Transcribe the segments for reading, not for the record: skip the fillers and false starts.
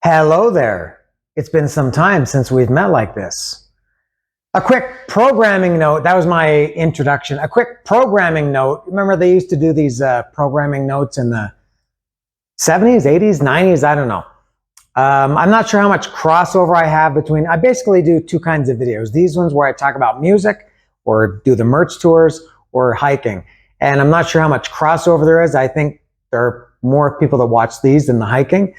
Hello there. It's been some time since we've met like this. A quick programming note. That was my introduction. A quick programming note. Remember they used to do these programming notes in the 70s, 80s, 90s? I don't know. I'm not sure how much crossover I have between. I basically do two kinds of videos. These ones where I talk about music or do the merch tours or hiking. And I'm not sure how much crossover there is. I think there are more people that watch these than the hiking.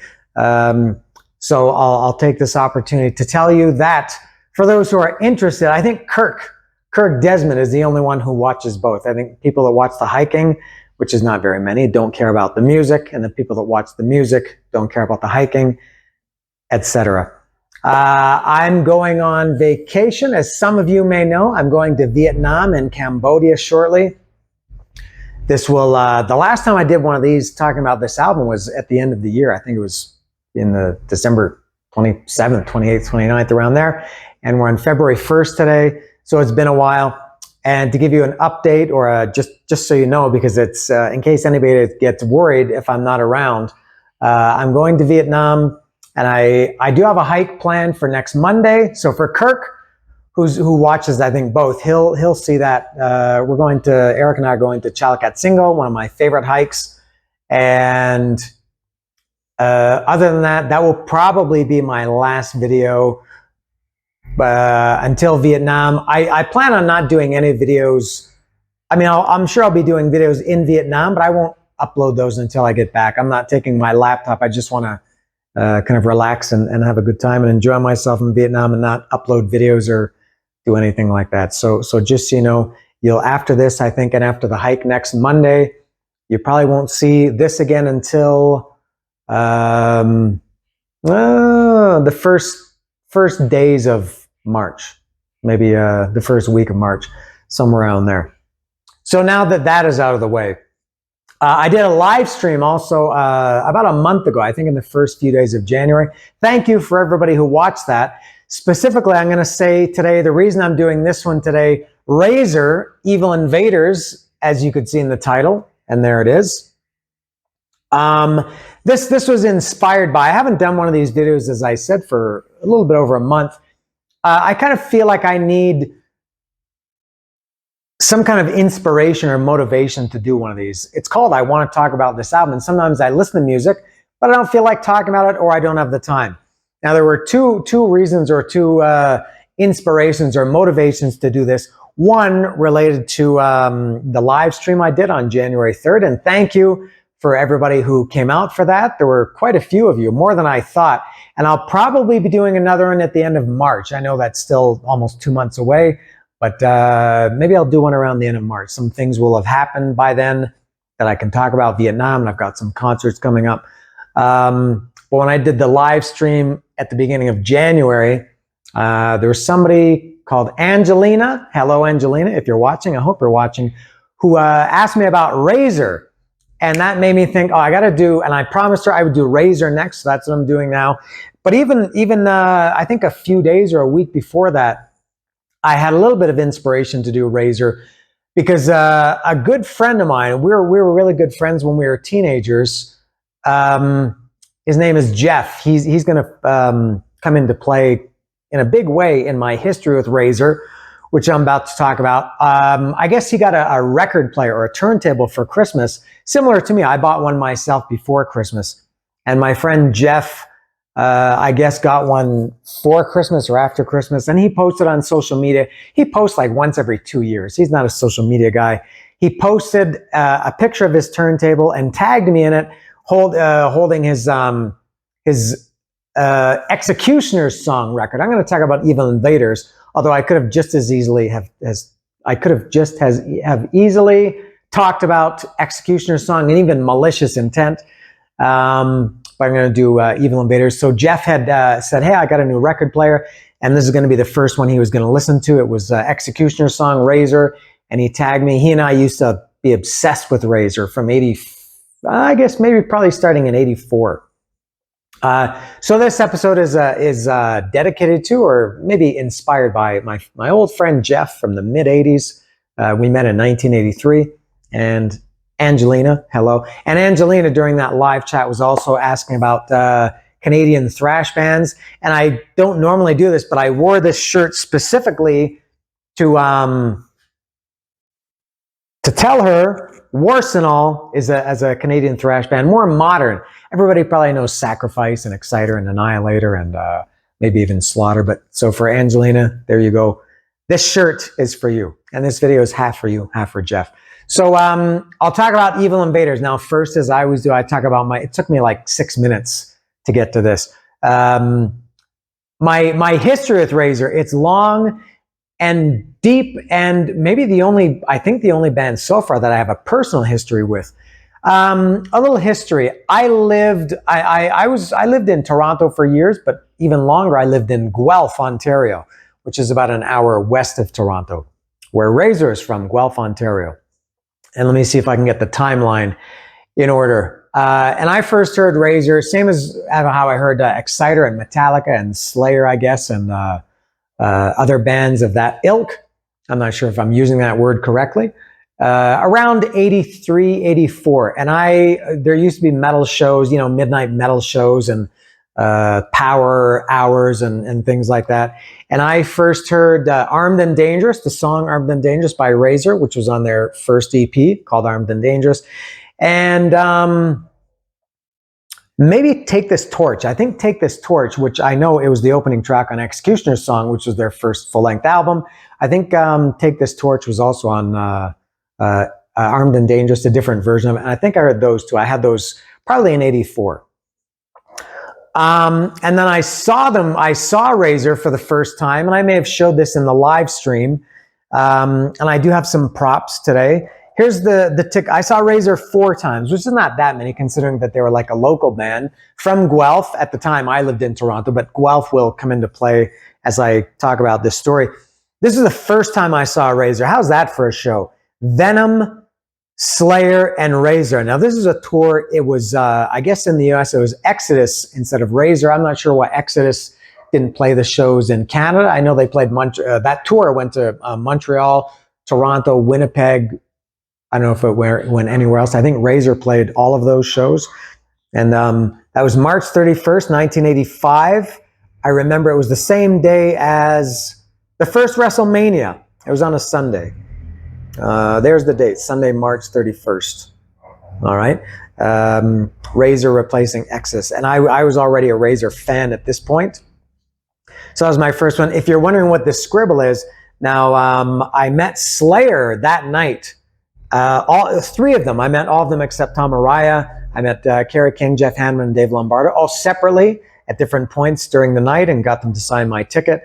So I'll take this opportunity to tell you that for those who are interested, I think Kirk Desmond is the only one who watches both. I think people that watch the hiking, which is not very many, don't care about the music, and the people that watch the music don't care about the hiking, etc. I'm going on vacation. As some of you may know, I'm going to Vietnam and Cambodia shortly. This will, the last time I did one of these talking about this album was at the end of the year. I think it was in the December 27th, 28th, 29th, around there. And we're on February 1st today. So it's been a while. And to give you an update, or just so you know, because it's in case anybody gets worried if I'm not around, I'm going to Vietnam, and I do have a hike planned for next Monday. So for Kirk, who watches, I think both, he'll see that. Eric and I are going to Chalakatsingo, one of my favorite hikes. And other than that, that will probably be my last video until Vietnam. I plan on not doing any videos. I mean, I'm sure I'll be doing videos in Vietnam, but I won't upload those until I get back. I'm not taking my laptop. I just want to kind of relax and have a good time and enjoy myself in Vietnam and not upload videos or do anything like that. So just so you know, after this, I think, and after the hike next Monday, you probably won't see this again until the first days of March, maybe the first week of March, somewhere around there. So now that is out of the way, I did a live stream also about a month ago, I think in the first few days of January. Thank you for everybody who watched that. Specifically, I'm going to say today, the reason I'm doing this one today, Razor, Evil Invaders, as you could see in the title, and there it is. This was inspired by, I haven't done one of these videos, as I said, for a little bit over a month. I kind of feel like I need some kind of inspiration or motivation to do one of these. It's called I Want to Talk About This Album, and sometimes I listen to music, but I don't feel like talking about it, or I don't have the time. Now, there were two reasons, or two inspirations or motivations to do this. One related to the live stream I did on January 3rd, and thank you for everybody who came out for that. There were quite a few of you, more than I thought. And I'll probably be doing another one at the end of March. I know that's still almost 2 months away, but maybe I'll do one around the end of March. Some things will have happened by then that I can talk about Vietnam, and I've got some concerts coming up. But when I did the live stream at the beginning of January, there was somebody called Angelina. Hello, Angelina, if you're watching, I hope you're watching, who asked me about Razor. And that made me think, oh, I got to do, and I promised her I would do Razor next, so that's what I'm doing now. But even I think a few days or a week before that, I had a little bit of inspiration to do Razor, because a good friend of mine, we were really good friends when we were teenagers. His name is Jeff. He's going to come into play in a big way in my history with Razor, which I'm about to talk about. I guess he got a record player or a turntable for Christmas, similar to me. I bought one myself before Christmas. And my friend Jeff, I guess, got one for Christmas or after Christmas, and he posted on social media. He posts like once every 2 years. He's not a social media guy. He posted a picture of his turntable and tagged me in it, holding his Executioner's song record. I'm going to talk about Evil Invaders, although I could have just as easily have easily talked about Executioner's song and even Malicious Intent. But I'm going to do Evil Invaders. So Jeff had said, hey, I got a new record player, and this is going to be the first one he was going to listen to. It was Executioner's song, Razor, and he tagged me. He and I used to be obsessed with Razor from I guess maybe probably starting in 84. So this episode is dedicated to, or maybe inspired by, my old friend Jeff from the mid-'80s. We met in 1983, and Angelina, hello. And Angelina, during that live chat, was also asking about Canadian thrash bands. And I don't normally do this, but I wore this shirt specifically to tell her Warsenal is as a Canadian thrash band, more modern. Everybody probably knows Sacrifice and Exciter and Annihilator and maybe even Slaughter. But so for Angelina, there you go. This shirt is for you. And this video is half for you, half for Jeff. So I'll talk about Evil Invaders. Now, first, as I always do, I talk about it took me like 6 minutes to get to this. My history with Razor, it's long and deep, and maybe I think the only band so far that I have a personal history with. A little history. I lived in Toronto for years, but even longer, I lived in Guelph, Ontario, which is about an hour west of Toronto, where Razor is from, Guelph, Ontario. And let me see if I can get the timeline in order. And I first heard Razor, same as how I heard Exciter and Metallica and Slayer, I guess, and other bands of that ilk. I'm not sure if I'm using that word correctly. Around 83, 84. And there used to be metal shows, midnight metal shows and power hours and things like that. And I first heard Armed and Dangerous, the song Armed and Dangerous by Razor, which was on their first EP called Armed and Dangerous. And maybe Take This Torch. I think Take This Torch, which I know it was the opening track on Executioner's Song, which was their first full-length album. I think Take This Torch was also on Armed and Dangerous, a different version of it. And I think I heard those two. I had those probably in 84. And then I saw Razor for the first time, and I may have showed this in the live stream. And I do have some props today. Here's the tick. I saw Razor 4 times, which is not that many considering that they were like a local band from Guelph. At the time I lived in Toronto, but Guelph will come into play as I talk about this story. This is the first time I saw Razor. How's that for a show? Venom, Slayer, and Razor. Now this is a tour. It was, I guess in the US, it was Exodus instead of Razor. I'm not sure why Exodus didn't play the shows in Canada. I know they played, that tour went to Montreal, Toronto, Winnipeg. I don't know if it went anywhere else. I think Razor played all of those shows. And that was March 31st, 1985. I remember it was the same day as the first WrestleMania. It was on a Sunday. There's the date, Sunday, March 31st. All right. Razor replacing Exodus. And I was already a Razor fan at this point. So that was my first one. If you're wondering what this scribble is, now I met Slayer that night. All 3 of them. I met all of them except Tom Araya. I met Kerry King, Jeff Hanneman, and Dave Lombardo, all separately at different points during the night, and got them to sign my ticket.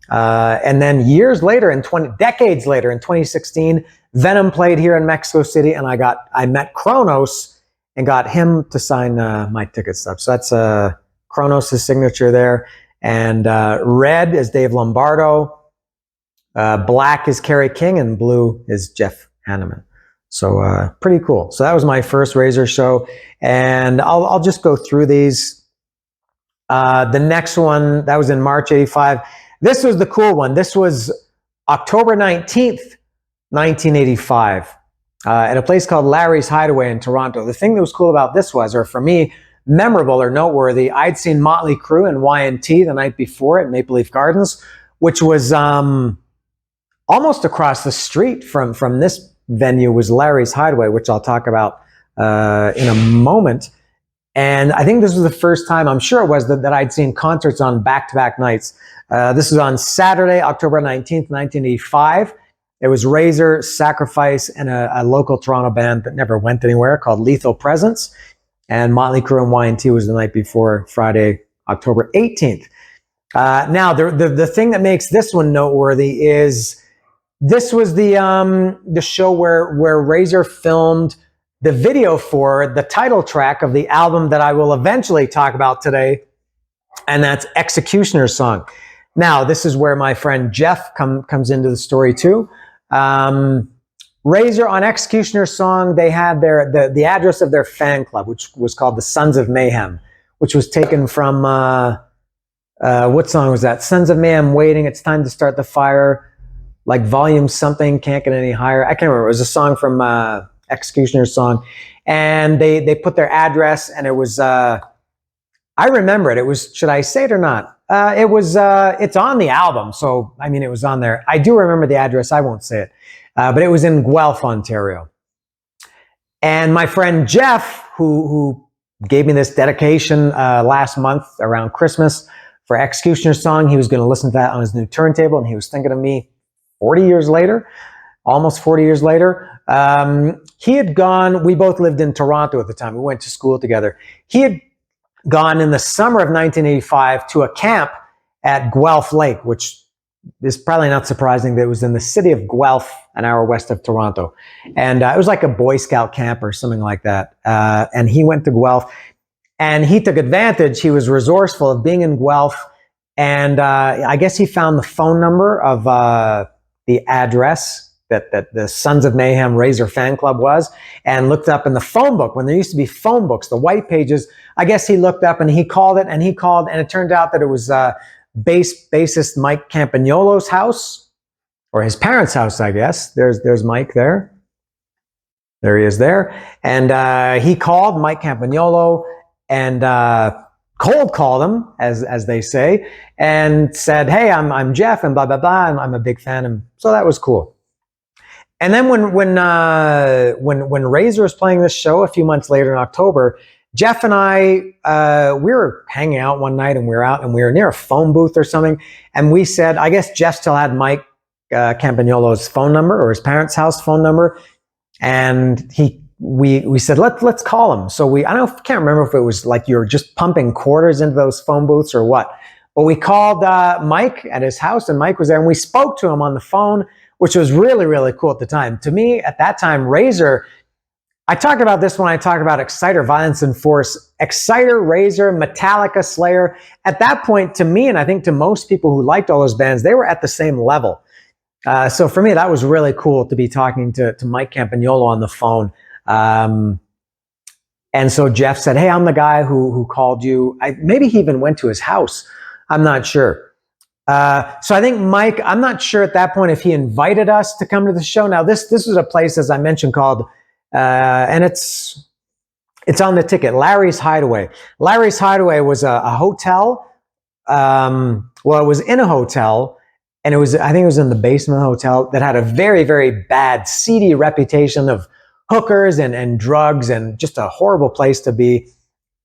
And then years later, decades later, in 2016, Venom played here in Mexico City, and I met Kronos and got him to sign my ticket stuff. So that's Kronos' signature there. And red is Dave Lombardo, black is Kerry King, and blue is Jeff Hanneman. So pretty cool. So that was my first Razor show, and I'll just go through these. The next one, that was in March 85. This was the cool one. This was October 19th, 1985, at a place called Larry's Hideaway in Toronto. The thing that was cool about this was, or for me, memorable or noteworthy, I'd seen Motley Crue and Y&T the night before at Maple Leaf Gardens, which was almost across the street from this venue was Larry's Hideaway, which I'll talk about in a moment. And I think this was the first time, I'm sure it was, that I'd seen concerts on back-to-back nights. This was on Saturday, October 19th, 1985. It was Razor, Sacrifice, and a local Toronto band that never went anywhere called Lethal Presence. And Motley Crue and Y&T was the night before, Friday, October 18th. Now, the thing that makes this one noteworthy is this was the show where Razor filmed the video for the title track of the album that I will eventually talk about today, and that's Executioner's Song. Now, this is where my friend Jeff comes into the story too. Razor, on Executioner's Song, they had the address of their fan club, which was called the Sons of Mayhem, which was taken from, what song was that? Sons of Mayhem, Waiting, It's Time to Start the Fire, like volume something, Can't Get Any Higher. I can't remember. It was a song from Executioner's Song. And they put their address, and it was, I I remember it. It was, should I say it or not? It's on the album. So, I mean, it was on there. I do remember the address. I won't say it. But it was in Guelph, Ontario. And my friend Jeff, who gave me this dedication last month around Christmas for Executioner's Song, he was going to listen to that on his new turntable, and he was thinking of me 40 years later, almost 40 years later. He had gone, we both lived in Toronto at the time. We went to school together. He had gone in the summer of 1985 to a camp at Guelph Lake, which is probably not surprising that it was in the city of Guelph, an hour west of Toronto. And it was like a Boy Scout camp or something like that. And he went to Guelph, and he took advantage. He was resourceful of being in Guelph. And I guess he found the phone number of the address that the Sons of Mayhem Razor fan club was, and looked up in the phone book, when there used to be phone books, the white pages. I guess he looked up and he called it, and it turned out that it was bassist Mike Campagnolo's house, or his parents' house, I guess. There's Mike there. There he is there. And he called Mike Campagnolo and cold called him, as they say, and said, "Hey, I'm Jeff, and blah blah blah, and I'm a big fan." And so that was cool. And then when Razor was playing this show a few months later in October, Jeff and I, we were hanging out one night, and we were out, and we were near a phone booth or something. And we said, I guess Jeff still had Mike Campagnolo's phone number, or his parents' house phone number. And we said, let's call him. So can't remember if it was like you were just pumping quarters into those phone booths or what. But we called Mike at his house, and Mike was there, and we spoke to him on the phone, which was really, really cool at the time. To me, at that time, Razor, I talked about this when I talk about Exciter, Violence and Force. Exciter, Razor, Metallica, Slayer. At that point, to me, and I think to most people who liked all those bands, they were at the same level. So for me, that was really cool to be talking to Mike Campagnolo on the phone. And so Jeff said, "Hey, I'm the guy who called you." Maybe he even went to his house. I'm not sure. So I think Mike, I'm not sure at that point if he invited us to come to the show. Now, this was a place, as I mentioned, called, and it's on the ticket, Larry's Hideaway. Larry's Hideaway was a hotel. Well, it was in a hotel, and I think it was in the basement of the hotel, that had a very, very bad, seedy reputation of hookers and drugs, and just a horrible place to be.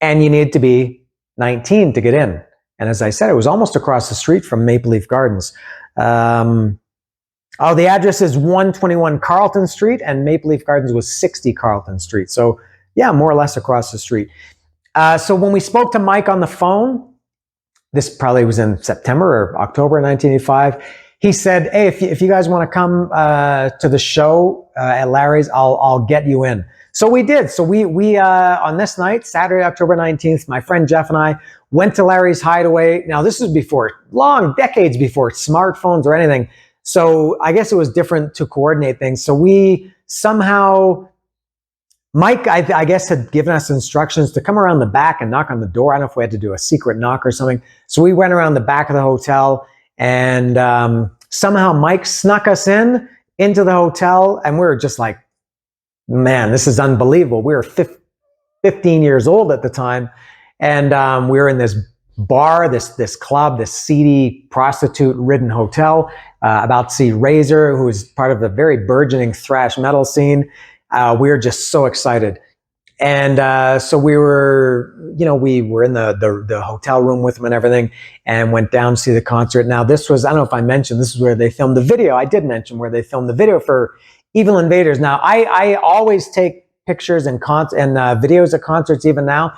And you needed to be 19 to get in. And as I said, it was almost across the street from Maple Leaf Gardens. The address is 121 Carlton Street, and Maple Leaf Gardens was 60 Carlton Street. So yeah, more or less across the street. So when we spoke to Mike on the phone, this probably was in September or October 1985, he said, "Hey, if you guys want to come to the show at Larry's, I'll get you in." So we did. So we on this night, Saturday, October 19th, my friend Jeff and I went to Larry's Hideaway. Now, this was decades before smartphones or anything. So I guess it was different to coordinate things. So we somehow, Mike, I guess, had given us instructions to come around the back and knock on the door. I don't know if we had to do a secret knock or something. So we went around the back of the hotel, and somehow Mike snuck us into the hotel, and we were just like, man, this is unbelievable. We were 15 years old at the time, and we were in this bar, this club, this seedy, prostitute-ridden hotel, about to see Razor, who is part of the very burgeoning thrash metal scene. We were just so excited. And so we were in the hotel room with him and everything, and went down to see the concert. Now, this was, I don't know if I mentioned, this is where they filmed the video. I did mention where they filmed the video for Evil Invaders. Now, I always take pictures and videos of concerts even now.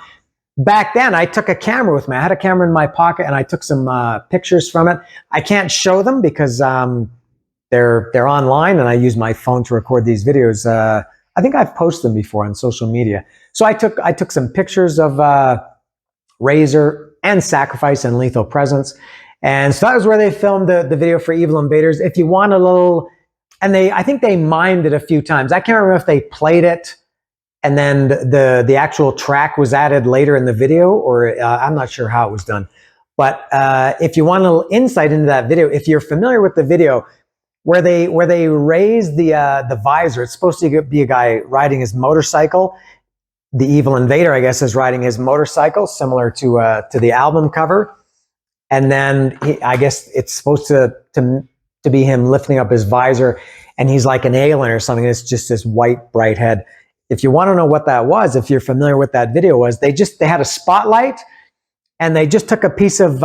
Back then, I took a camera with me. I had a camera in my pocket, and I took some pictures from it. I can't show them because they're online, and I use my phone to record these videos. I think I've posted them before on social media. So I took some pictures of Razor and Sacrifice and Lethal Presence. And so that was where they filmed the video for Evil Invaders. If you want a little, and I think they mimed it a few times. I can't remember if they played it and then the actual track was added later in the video, or I'm not sure how it was done. But if you want a little insight into that video, if you're familiar with the video, where they raise the visor, it's supposed to be a guy riding his motorcycle, the evil invader, I guess, is riding his motorcycle, similar to the album cover. And then I guess it's supposed to be him lifting up his visor, and he's like an alien or something. It's just this white, bright head. If you want to know what that was, if you're familiar with that video, was they had a spotlight, and they just took a piece of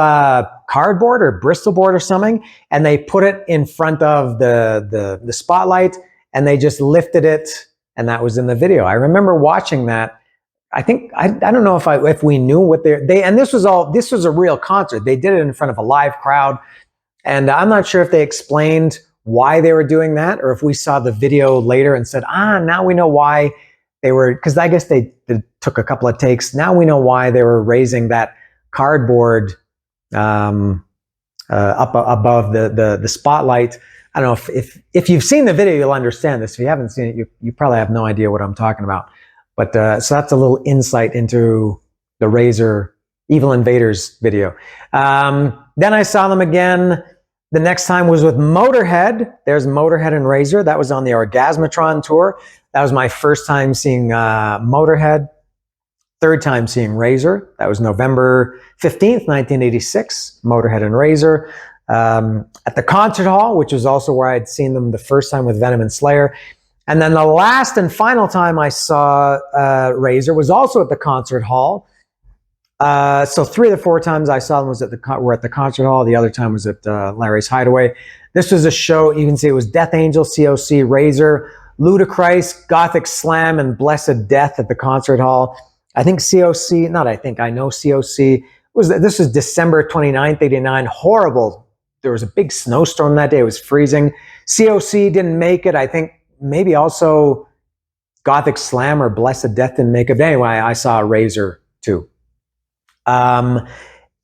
cardboard or Bristol board or something, and they put it in front of the spotlight, and they just lifted it, and that was in the video. I remember watching that. I think I don't know if we knew what they and this was a real concert. They did it in front of a live crowd, and I'm not sure if they explained why they were doing that, or if we saw the video later and said, now we know why they were, because I guess they took a couple of takes. Now we know why they were raising that cardboard up above the spotlight. I don't know if you've seen the video, you'll understand this. If you haven't seen it, you probably have no idea what I'm talking about. But so that's a little insight into the Razor Evil Invaders video. Then I saw them again. The next time was with Motorhead. There's Motorhead and Razor. That was on the Orgasmatron tour. That was my first time seeing Motorhead. Third time seeing Razor. That was November 15th, 1986. Motorhead and Razor. At the concert hall, which was also where I'd seen them the first time with Venom and Slayer. And then the last and final time I saw Razor was also at the concert hall. So 3 of the 4 times I saw them were at the concert hall. The other time was at Larry's Hideaway. This was a show, you can see it was Death Angel, COC, Razor, Ludacris, Gothic Slam, and Blessed Death at the concert hall. I think COC, I know COC. This was December 29th, 89. Horrible. There was a big snowstorm that day. It was freezing. COC didn't make it. I think maybe also Gothic Slam or Blessed Death didn't make it. But anyway, I saw Razor too. And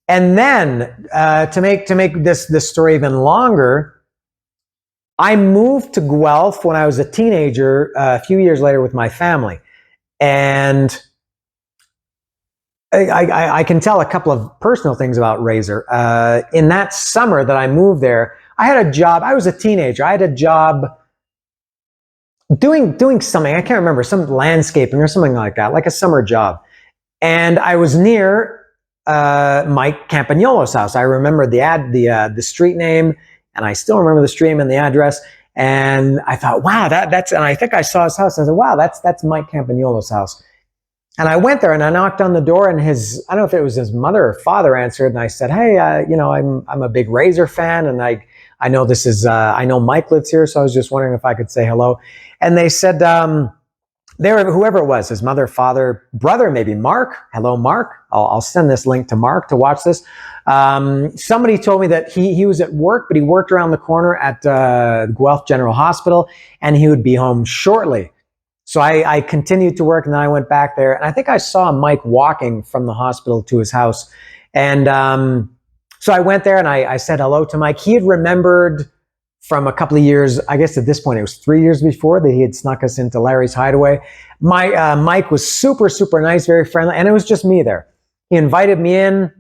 then to make this story even longer, I moved to Guelph when I was a teenager, a few years later with my family. And I can tell a couple of personal things about Razor. In that summer that I moved there, I had a job. I was a teenager. I had a job doing something. I can't remember, some landscaping or something like that, like a summer job. And I was near Mike Campagnolo's house. I remember the street name, and I still remember the street name and the address. And I thought, wow, that's, and I think I saw his house. I said, wow, that's Mike Campagnolo's house. And I went there and I knocked on the door, and I don't know if it was his mother or father answered. And I said, hey, I'm a big Razor fan, and I know this is, I know Mike lives here, so I was just wondering if I could say hello. And they said, whoever it was, his mother, father, brother, maybe Mark. Hello, Mark. I'll send this link to Mark to watch this. Somebody told me that he was at work, but he worked around the corner at Guelph General Hospital, and he would be home shortly. So I continued to work, and then I went back there, and I think I saw Mike walking from the hospital to his house. And so I went there, and I said hello to Mike. He had remembered from a couple of years, I guess at this point it was 3 years before, that he had snuck us into Larry's Hideaway. Mike was super, super nice, very friendly, and it was just me there. He invited me in,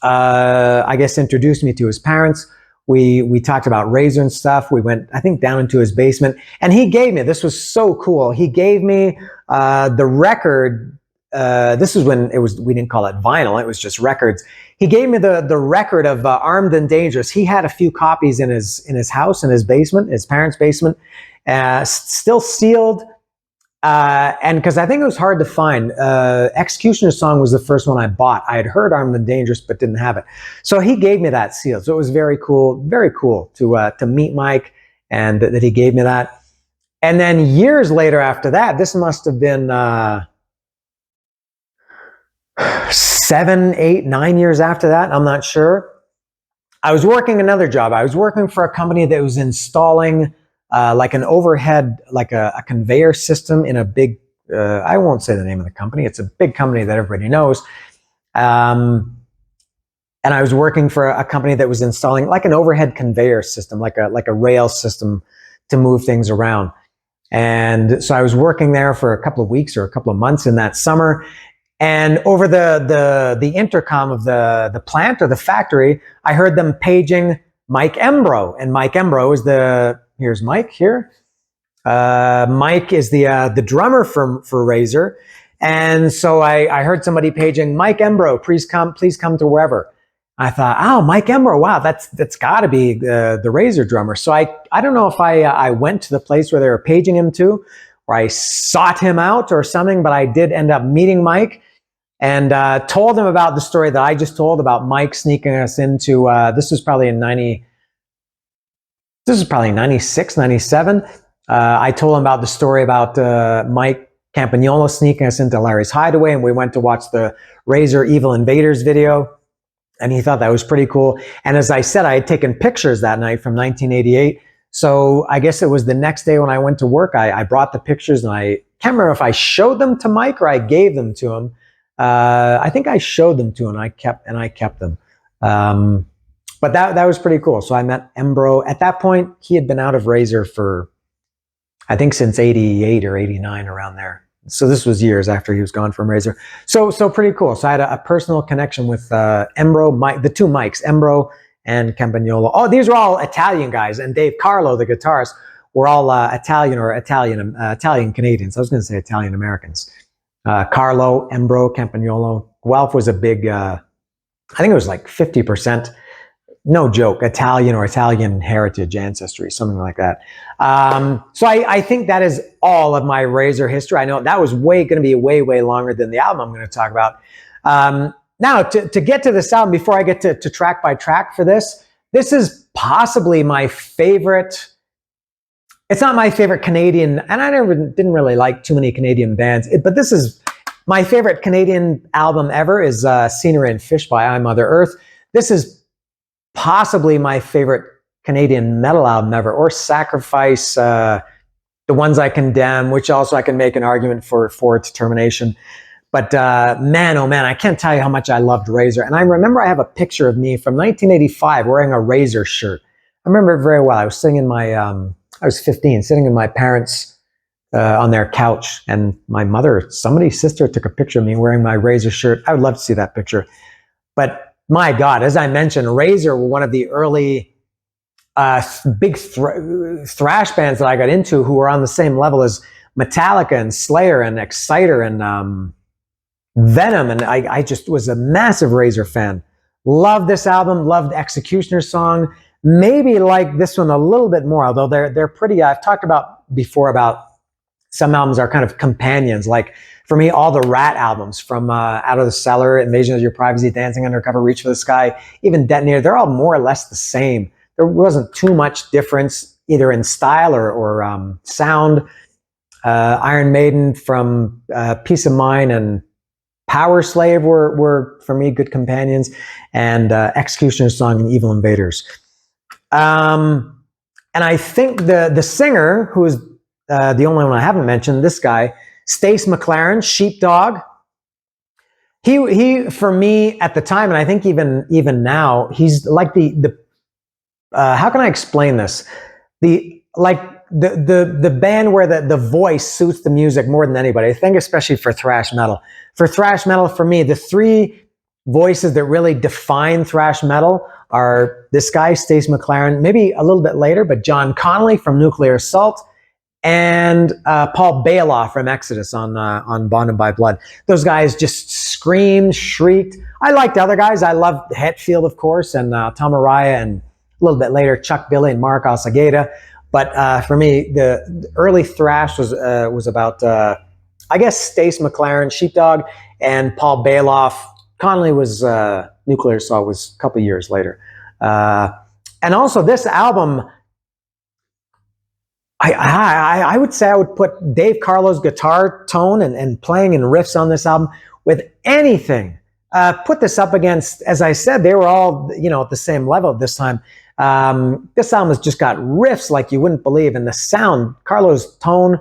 I guess introduced me to his parents. We talked about Razor and stuff. We went, I think, down into his basement, and he gave me, this was so cool, he gave me the record. This was when we didn't call it vinyl, it was just records. He gave me the record of Armed and Dangerous. He had a few copies in his house, in his basement, his parents' basement, still sealed. And because I think it was hard to find. Executioner's Song was the first one I bought. I had heard Armed and Dangerous, but didn't have it. So he gave me that sealed. So it was very cool to meet Mike, and that he gave me that. And then years later after that, this must have been 7, 8, 9 years after that, I'm not sure. I was working another job. I was working for a company that was installing like an overhead, like a conveyor system in a big, I won't say the name of the company. It's a big company that everybody knows. And I was working for a company that was installing like an overhead conveyor system, like a rail system to move things around. And so I was working there for a couple of weeks or a couple of months in that summer. And over the intercom of the plant or the factory, I heard them paging Mike Embro. And Mike Embro is here's Mike here. Mike is the drummer for Razor. And so I heard somebody paging, Mike Embro, please come to wherever. I thought, oh, Mike Embro, wow, that's got to be the Razor drummer. So I don't know if I went to the place where they were paging him to, or I sought him out or something, but I did end up meeting Mike and told him about the story that I just told about Mike sneaking us into, this was probably 96, 97. I told him about the story about Mike Campagnolo sneaking us into Larry's Hideaway, and we went to watch the Razor Evil Invaders video. And he thought that was pretty cool. And as I said, I had taken pictures that night from 1988. So I guess it was the next day when I went to work, I brought the pictures, and I can't remember if I showed them to Mike or I gave them to him. I think I showed them to him, and I kept them. But that was pretty cool. So I met Embro. At that point, he had been out of Razor for, I think, since 88 or 89, around there. So this was years after he was gone from Razor. So pretty cool. So I had a personal connection with Embro, Mike, the two Mikes, Embro and Campagnolo. Oh, these were all Italian guys, and Dave Carlo, the guitarist, were all Italian Canadians. I was going to say Italian Americans. Carlo, Embro, Campagnolo. Guelph was a big, I think it was like 50%. No joke, Italian or Italian heritage ancestry, something like that. So I think that is all of my Razor history. I know that was going to be way longer than the album I'm going to talk about. Now, to get to this album, before I get to track by track for this is possibly my favorite. It's not my favorite Canadian, and I didn't really like too many Canadian bands, but this is my favorite Canadian album ever. Is Scenery and Fish by I Mother Earth. This is possibly my favorite Canadian metal album ever, or Sacrifice, The Ones I Condemn, which also I can make an argument for its termination. But man, oh man, I can't tell you how much I loved Razor. And I remember I have a picture of me from 1985 wearing a Razor shirt. I remember it very well. I was sitting in my, I was 15, sitting in my parents' on their couch, and my mother, somebody's sister, took a picture of me wearing my Razor shirt. I would love to see that picture. But my God, as I mentioned, Razor were one of the early big thrash bands that I got into, who were on the same level as Metallica and Slayer and Exciter and Venom. And I just was a massive Razor fan. Loved this album, loved Executioner's Song. Maybe like this one a little bit more, although they're pretty, I've talked about before about some albums are kind of companions. Like for me, all the Rat albums, from Out of the Cellar, Invasion of Your Privacy, Dancing Undercover, Reach for the Sky, even Detonator, they're all more or less the same. There wasn't too much difference either in style or sound. Iron Maiden, from Peace of Mind and Power Slave were for me good companions, and Executioner's Song and Evil Invaders. And I think the singer, who is the only one I haven't mentioned, this guy, Stace McLaren, Sheepdog. He for me at the time, and I think even now, he's like the how can I explain this? The band where the voice suits the music more than anybody. I think especially for thrash metal. For thrash metal, for me, the three voices that really define thrash metal are this guy, Stace McLaren, maybe a little bit later, but John Connolly from Nuclear Assault, and Paul Bailoff from Exodus on Bonded by Blood. Those guys just screamed, shrieked. I liked other guys. I loved Hetfield, of course, and Tom Araya, and a little bit later, Chuck Billy and Mark Alsagueda. But for me, the early thrash was about, I guess, Stace McLaren, Sheepdog, and Paul Bailoff. Connolly was, Nuclear Assault was a couple years later. And also this album, I would say I would put Dave Carlo's guitar tone and playing and riffs on this album with anything. Put this up against, as I said, they were all, at the same level at this time. This album has just got riffs like you wouldn't believe, and the sound, Carlo's tone,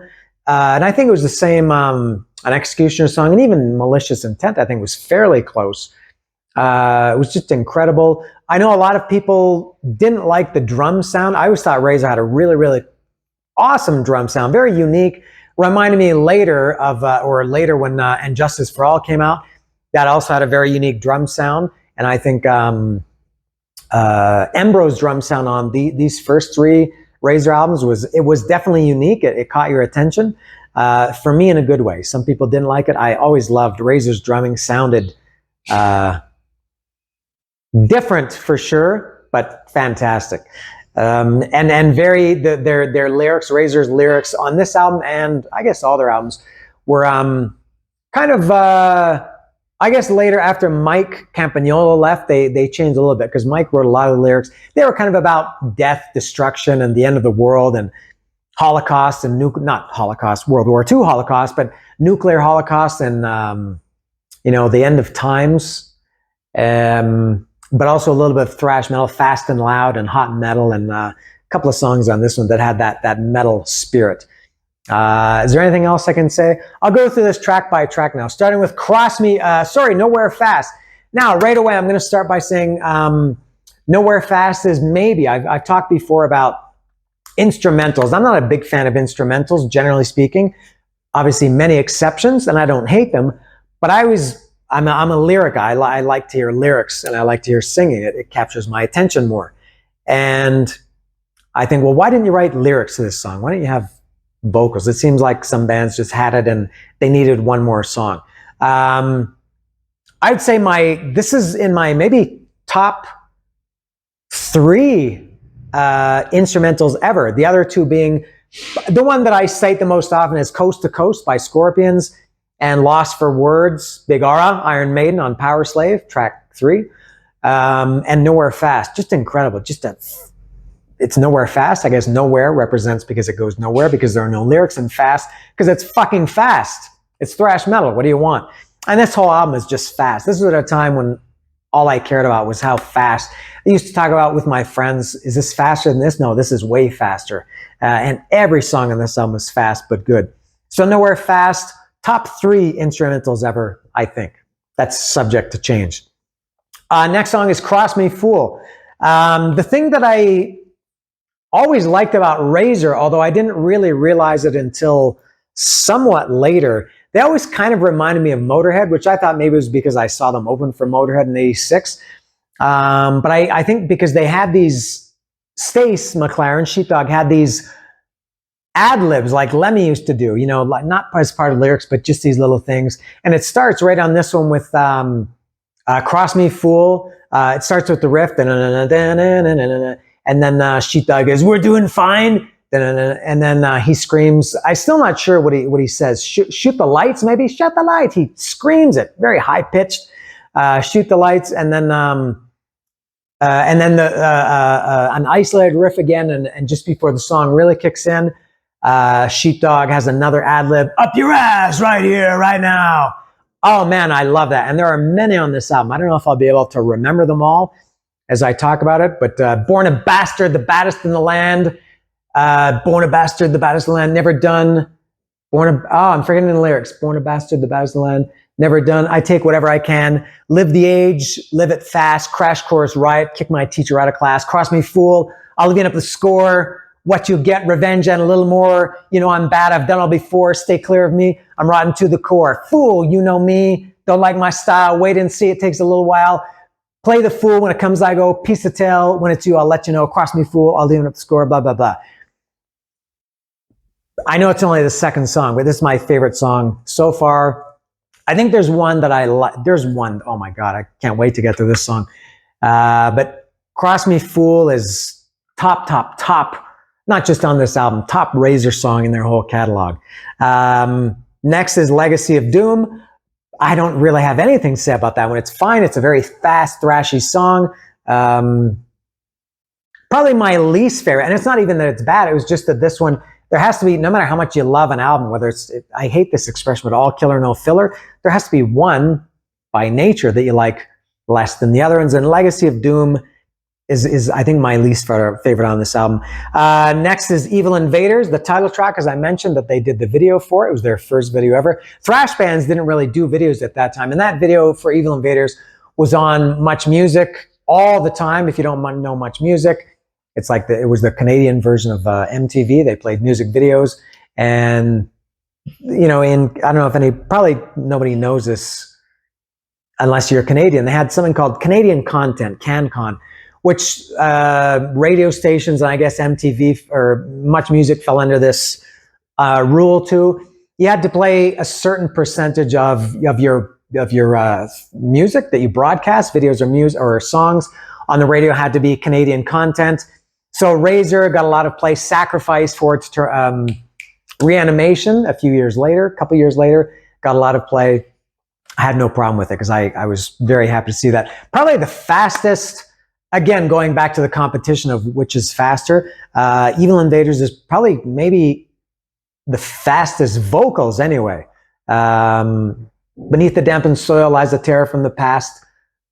and I think it was the same on Executioner's Song, and even Malicious Intent, I think, was fairly close. It was just incredible. I know a lot of people didn't like the drum sound. I always thought Razor had a really, really awesome drum sound, very unique. Reminded me later when And Justice for All came out. That also had a very unique drum sound, and I think Embro's drum sound on these first three Razor albums was definitely unique. It caught your attention. for me in a good way. Some people didn't like it. I always loved Razor's drumming. Sounded different for sure, but fantastic. And very their lyrics, Razor's lyrics on this album, and I guess all their albums, were kind of I guess later after Mike Campagnolo left, they changed a little bit, because Mike wrote a lot of the lyrics. They were kind of about death, destruction, and the end of the world, and Holocaust, and not Holocaust, World War II Holocaust, but nuclear Holocaust, and you know, the end of times. But also a little bit of thrash metal, fast and loud, and hot metal, and a couple of songs on this one that had that metal spirit. Is there anything else I can say? I'll go through this track by track now, starting with Cross Me, Nowhere Fast. Now, right away, I'm going to start by saying Nowhere Fast is maybe, I've talked before about instrumentals. I'm not a big fan of instrumentals, generally speaking. Obviously, many exceptions, and I don't hate them, but I'm a lyric guy. I like to hear lyrics, and I like to hear singing. It captures my attention more. And I think, well, why didn't you write lyrics to this song? Why don't you have vocals? It seems like some bands just had it and they needed one more song. I'd say this is in my maybe top 3 instrumentals ever. The other 2 being, the one that I cite the most often is Coast to Coast by Scorpions, and Lost for Words, Big Aura, Iron Maiden on Power Slave, track 3, and Nowhere Fast. Just incredible. It's Nowhere Fast. I guess nowhere represents because it goes nowhere, because there are no lyrics, and fast because it's fucking fast. It's thrash metal. What do you want? And this whole album is just fast. This was at a time when all I cared about was how fast. I used to talk about with my friends, is this faster than this? No, this is way faster. And every song on this album is fast but good. So Nowhere Fast, top 3 instrumentals ever, I think. That's subject to change. Next song is Cross Me Fool. The thing that I always liked about Razor, although I didn't really realize it until somewhat later, they always kind of reminded me of Motorhead, which I thought maybe it was because I saw them open for Motorhead in '86. But I think because they had these, Stace McLaren, Sheepdog, had these ad-libs like Lemmy used to do, you know, like not as part of lyrics, but just these little things. And it starts right on this one with Cross Me Fool. It starts with the riff, and then Sheepdog goes, "We're doing fine." And then he screams, I'm still not sure what he says. Shoot the lights, maybe? Shut the lights. He screams it, very high-pitched. Shoot the lights, and then an isolated riff again, and just before the song really kicks in, Sheepdog has another ad-lib, "Up your ass right here, right now." Oh man, I love that. And there are many on this album. I don't know if I'll be able to remember them all as I talk about it, but Born a Bastard, the baddest in the land. Born a Bastard, the baddest in the land, never done. I'm forgetting the lyrics. Born a Bastard, the baddest in the land, never done. I take whatever I can. Live the age, live it fast. Crash course riot, kick my teacher out of class. Cross me fool, I'll even up the score. What you get, revenge and a little more. You know I'm bad, I've done all before. Stay clear of me, I'm rotten to the core. Fool, you know me, don't like my style. Wait and see, it takes a little while. Play the fool, when it comes I go. Piece the tail, when it's you I'll let you know. Cross me fool, I'll even up the score, blah, blah, blah. I know it's only the second song, but this is my favorite song so far. I think there's one that I like. There's one, oh my God, I can't wait to get to this song. But Cross Me Fool is top, not just on this album, top Razor song in their whole catalog. Next is Legacy of Doom. I don't really have anything to say about that one. It's fine. It's a very fast, thrashy song. Probably my least favorite, and it's not even that it's bad. It was just that this one, there has to be, no matter how much you love an album, whether it's, I hate this expression, but all killer, no filler, there has to be one by nature that you like less than the other ones. And Legacy of Doom is I think my least favorite on this album. Next is Evil Invaders, the title track, as I mentioned, that they did the video for. It was their first video ever. Thrash bands didn't really do videos at that time, and that video for Evil Invaders was on Much Music all the time. If you don't know Much Music, it's like it was the Canadian version of MTV. They played music videos, and you know, I don't know if probably nobody knows this unless you're Canadian. They had something called Canadian Content, CanCon, which radio stations and I guess MTV or Much Music fell under this rule too. you had to play a certain percentage of your music that you broadcast, videos or music or songs on the radio had to be Canadian content. So Razor got a lot of play. Sacrifice for its Reanimation a couple years later, got a lot of play. I had no problem with it because I was very happy to see that. Probably the fastest, again, going back to the competition of which is faster, Evil Invaders is probably maybe the fastest vocals anyway. Beneath the dampened soil lies a terror from the past,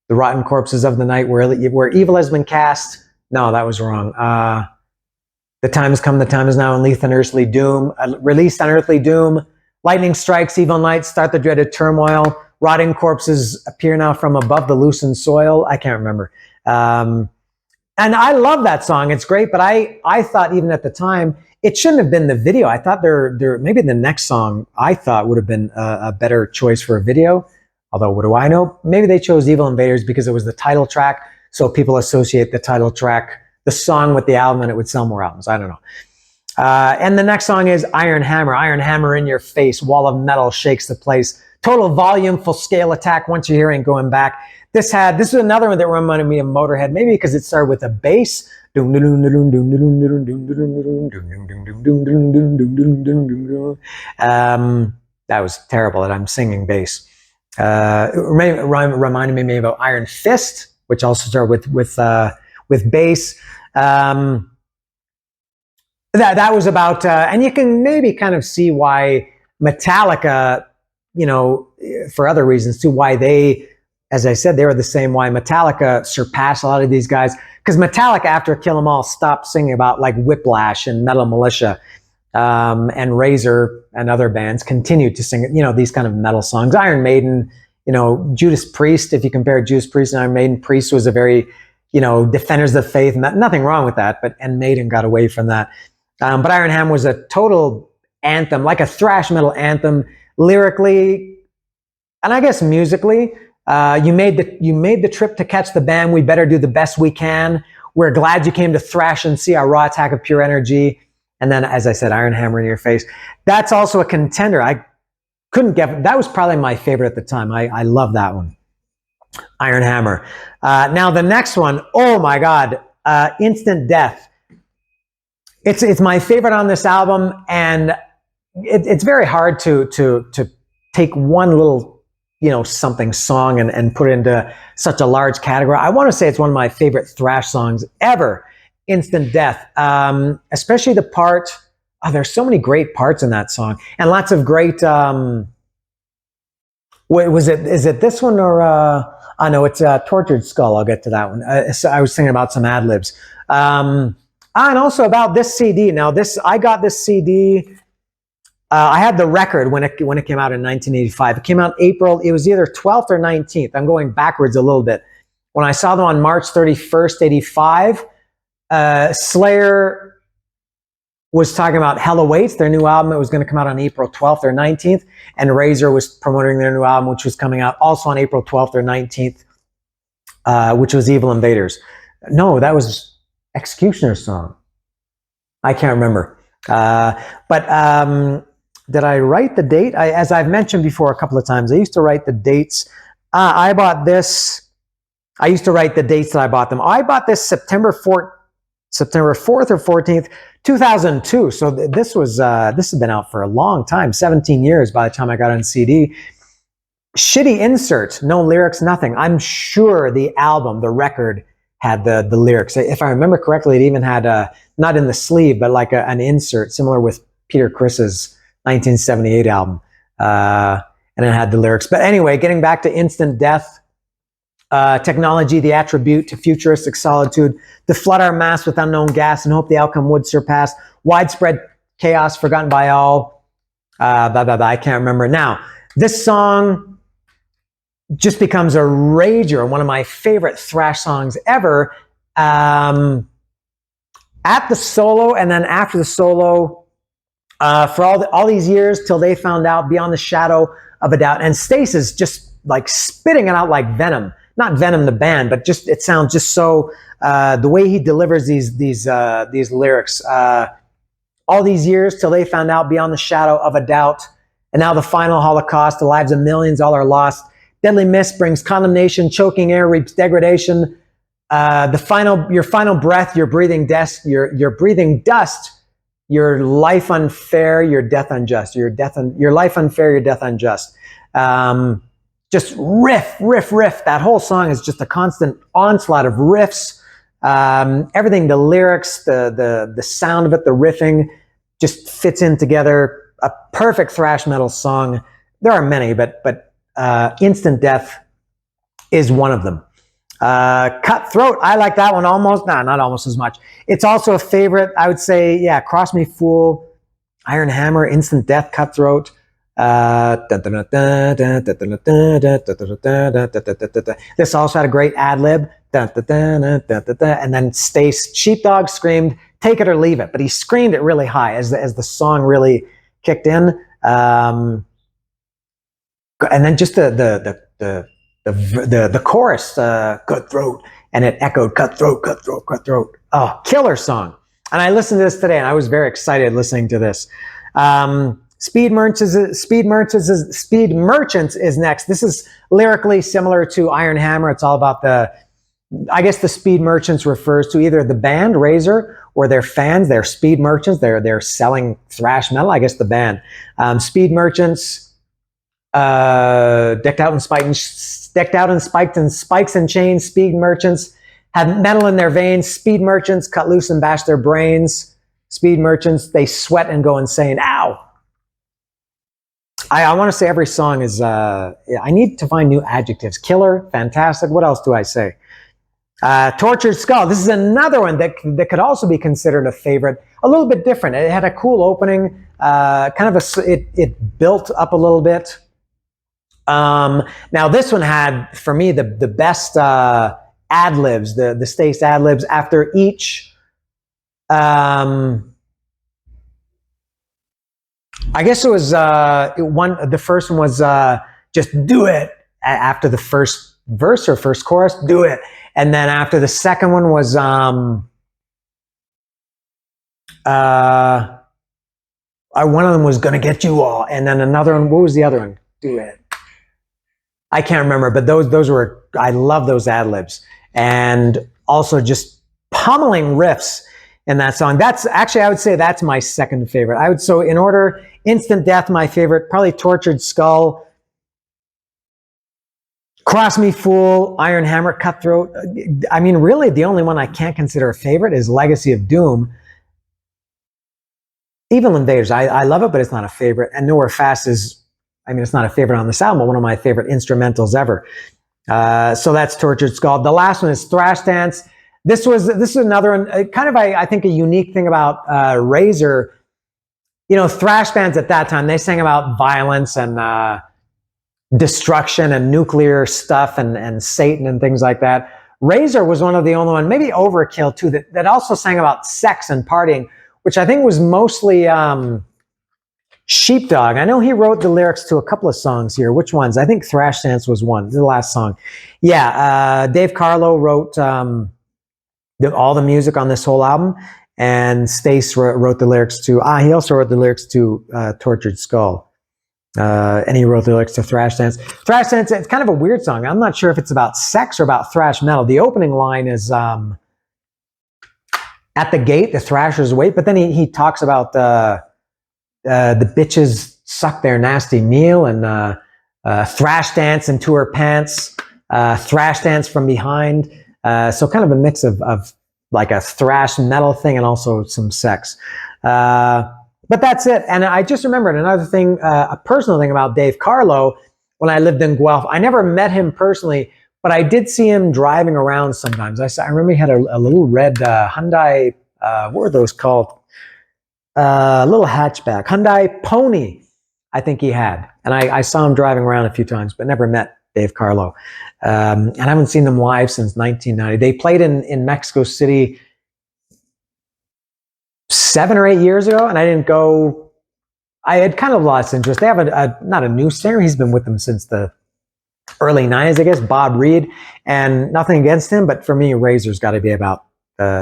the rotten corpses of the night where evil has been cast. No, that was wrong. The time has come, the time is now, released unearthly doom. Lightning strikes, evil nights start the dreaded turmoil. Rotting corpses appear now from above the loosened soil. I can't remember. And I love that song. It's great, but I thought even at the time, it shouldn't have been the video. I thought maybe the next song I thought would have been a better choice for a video. Although, what do I know? Maybe they chose Evil Invaders because it was the title track. So people associate the title track, the song with the album, and it would sell more albums. I don't know. And the next song is Iron Hammer. Iron Hammer in your face. Wall of metal shakes the place. Total volume, full scale attack. Once you hear it, ain't going back. This was another one that reminded me of Motorhead. Maybe because it started with a bass. That was terrible that I'm singing bass. It reminded me maybe about Iron Fist, which also started with bass. That was about, and you can maybe kind of see why Metallica, for other reasons too, why they, as I said, they were the same, why Metallica surpassed a lot of these guys. Because Metallica, after Kill 'Em All, stopped singing about like Whiplash and Metal Militia, and Razor and other bands continued to sing, these kind of metal songs. Iron Maiden, Judas Priest, if you compare Judas Priest and Iron Maiden, Priest was a very, defenders of faith, and nothing wrong with that, and Maiden got away from that. But Iron Ham was a total anthem, like a thrash metal anthem, lyrically, and I guess musically. You made the trip to catch the band. We better do the best we can. We're glad you came to thrash and see our raw attack of pure energy. And then, as I said, Iron Hammer in your face. That's also a contender. I couldn't get, that was probably my favorite at the time. I love that one. Iron Hammer. Now the next one, oh my God, Instant Death. It's my favorite on this album, and it's very hard to take one little, something song and put it into such a large category. I want to say it's one of my favorite thrash songs ever, Instant Death. Especially the part, there's so many great parts in that song, and lots of great, is it this one or, I know it's Tortured Skull. I'll get to that one. So I was thinking about some ad-libs. And also about this CD. Now I got this CD, I had the record when it came out in 1985. It came out in April. It was either 12th or 19th. I'm going backwards a little bit. When I saw them on March 31st, 85, Slayer was talking about Hell Awaits, their new album. It was going to come out on April 12th or 19th. And Razor was promoting their new album, which was coming out also on April 12th or 19th, which was Evil Invaders. No, that was Executioner's song. I can't remember. But did I write the date? As I've mentioned before a couple of times, I used to write the dates. I bought this. I used to write the dates that I bought them. I bought this September 4th or 14th, 2002. So this has been out for a long time, 17 years by the time I got on CD. Shitty insert, no lyrics, nothing. I'm sure the album, the record, had the lyrics. If I remember correctly, it even had not in the sleeve, but like an insert, similar with Peter Criss's 1978 album, and it had the lyrics. But anyway, getting back to Instant Death, technology, the attribute to futuristic solitude, to flood our mass with unknown gas and hope the outcome would surpass widespread chaos forgotten by all. I can't remember. Now, this song just becomes a rager, one of my favorite thrash songs ever. At the solo, and then after the solo, for all these years till they found out, beyond the shadow of a doubt. And Stace is just like spitting it out like venom. Not Venom the band, but just it sounds just so, the way he delivers these lyrics. All these years till they found out, beyond the shadow of a doubt, And now the final holocaust, the lives of millions, all are lost. Deadly mist brings condemnation, choking air reaps degradation. Your final breath, you're breathing dust, your life unfair, your death unjust, your life unfair, your death unjust. Just riff. That whole song is just a constant onslaught of riffs. Everything, the lyrics, the sound of it, the riffing, just fits in together. A perfect thrash metal song. There are many, but Instant Death is one of them. Cutthroat, I like that one almost. Not almost as much. It's also a favorite. I would say, yeah, Cross Me Fool, Iron Hammer, Instant Death, Cutthroat. This also had a great ad lib. And then Stace Sheepdog screamed, "Take it or leave it," but he screamed it really high as the song really kicked in. And then just the chorus, Cutthroat, and it echoed Cutthroat. Oh, killer song. And I listened to this today, and I was very excited listening to this. Speed Merchants is next. This is lyrically similar to Iron Hammer. It's all about I guess the Speed Merchants refers to either the band Razor or their fans. They're Speed Merchants. They're selling thrash metal. I guess the band. Speed Merchants, decked out in spikes and chains. Speed Merchants have metal in their veins. Speed Merchants cut loose and bash their brains. Speed Merchants, they sweat and go insane. Ow! I want to say every song is, I need to find new adjectives. Killer, fantastic. What else do I say? Tortured Skull. This is another one that could also be considered a favorite. A little bit different. It had a cool opening. It built up a little bit. Now this one had, for me, the best ad-libs, the Stace ad-libs after each, I guess it was the first one was just do it after the first verse or first chorus, do it. And then after the second one was one of them was gonna get you all, and then another one, what was the other one? Do it. I can't remember, but those were, I love those ad libs, and also just pummeling riffs in that song. That's actually, I would say that's my second favorite. So in order, Instant Death, my favorite, probably Tortured Skull, Cross Me Fool, Iron Hammer, Cutthroat. I mean, really the only one I can't consider a favorite is Legacy of Doom. Even Invaders, I love it, but it's not a favorite. And Nowhere Fast is, I mean, it's not a favorite on this album, but one of my favorite instrumentals ever. So that's Tortured Skull. The last one is Thrash Dance. This is another one, kind of, I think, a unique thing about Razor. You know, thrash bands at that time, they sang about violence and destruction and nuclear stuff and Satan and things like that. Razor was one of the only one, maybe Overkill too, that also sang about sex and partying, which I think was mostly Sheepdog. I know he wrote the lyrics to a couple of songs here. Which ones? I think Thrash Dance was one, the last song. Yeah, Dave Carlo wrote all the music on this whole album, and Stace wrote the lyrics to, he also wrote the lyrics to Tortured Skull. And he wrote the lyrics to Thrash Dance. Thrash Dance, it's kind of a weird song. I'm not sure if it's about sex or about thrash metal. The opening line is, at the gate, the thrashers wait, but then he talks about the bitches suck their nasty meal, and thrash dance into her pants, thrash dance from behind. So kind of a mix of like a thrash metal thing and also some sex. But that's it. And I just remembered another thing, a personal thing about Dave Carlo when I lived in Guelph. I never met him personally, but I did see him driving around sometimes. I remember he had a little red Hyundai, what were those called? Little hatchback, Hyundai Pony, I think he had. And I saw him driving around a few times, but never met Dave Carlo. And I haven't seen them live since 1990. They played in Mexico City 7 or 8 years ago, and I didn't go. I had kind of lost interest. They have not a new singer. He's been with them since the early 90s, I guess, Bob Reed. And nothing against him, but for me, Razor's got to be about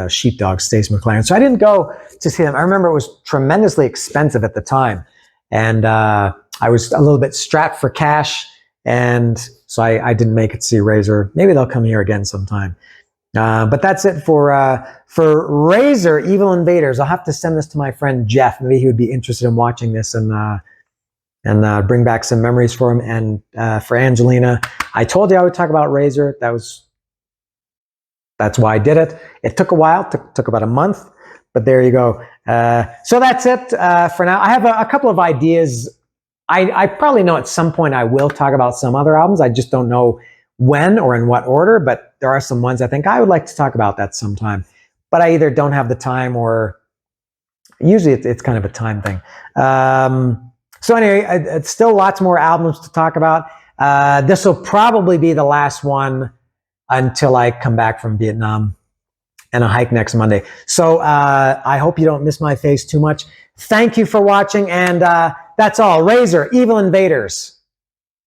Sheepdog, Stace McLaren. So I didn't go to see them. I remember it was tremendously expensive at the time. And I was a little bit strapped for cash, and so I didn't make it to see Razor. Maybe they'll come here again sometime. But that's it for Razor Evil Invaders. I'll have to send this to my friend Jeff. Maybe he would be interested in watching this and bring back some memories for him. And for Angelina, I told you I would talk about Razor. That's why I did it. It took a while. Took about a month, but there you go. So that's it for now. I have a couple of ideas. I probably know at some point I will talk about some other albums. I just don't know when or in what order, but there are some ones I think I would like to talk about that sometime. But I either don't have the time, or usually it's kind of a time thing. So anyway, it's still lots more albums to talk about. This will probably be the last one until I come back from Vietnam and a hike next Monday. So I hope you don't miss my face too much. Thank you for watching, and that's all. Razor Evil Invaders.